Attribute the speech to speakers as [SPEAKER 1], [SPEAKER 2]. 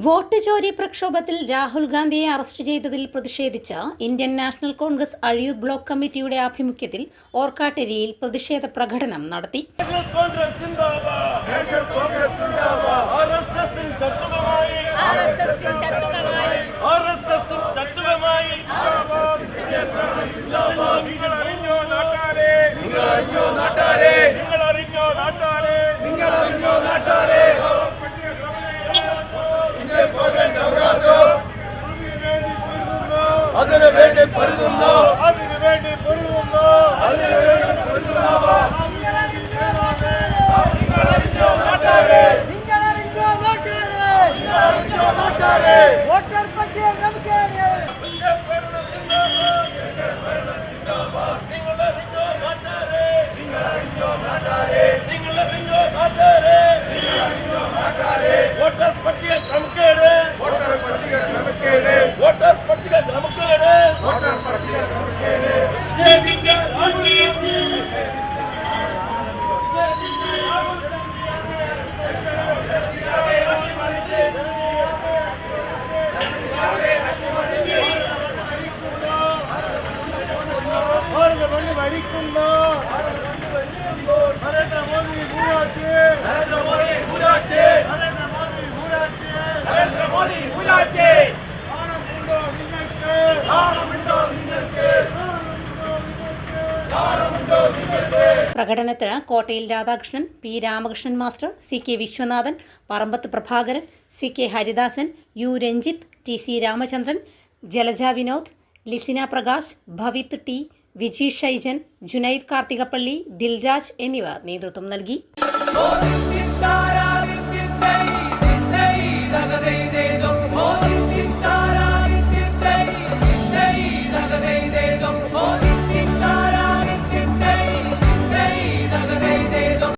[SPEAKER 1] Vote ചോരി പ്രക്ഷോഭത്തിൽ Rahul ഗാന്ധിയെ arrest ചെയ്തതിൽ പ്രതിഷേധിച്ച Indian national Congress Azhiyur block കമ്മിറ്റിയുടെ ആഭിമുഖ്യത്തിൽ ഓർക്കാട്ടേരിയിൽ പ്രതിഷേധ പ്രകടനം നടത്തി.
[SPEAKER 2] അതിനുവേണ്ടി പൊരുതുന്നു.
[SPEAKER 3] വോട്ടർ പട്ടിക
[SPEAKER 1] പ്രകടനത്തിന് Kottayil Radhakrishnan, P Ramakrishnan master, C K Viswanathan, Parambath Prabhakaran, C K Haridasan, U Ranjith, T C Ramachandran, Jalaja Vinod, Lisina Prakash, Bhavith T, Viji Shaijan, Junaid Karthikappally, Dilraj എന്നിവർ നേതൃത്വം നൽകി.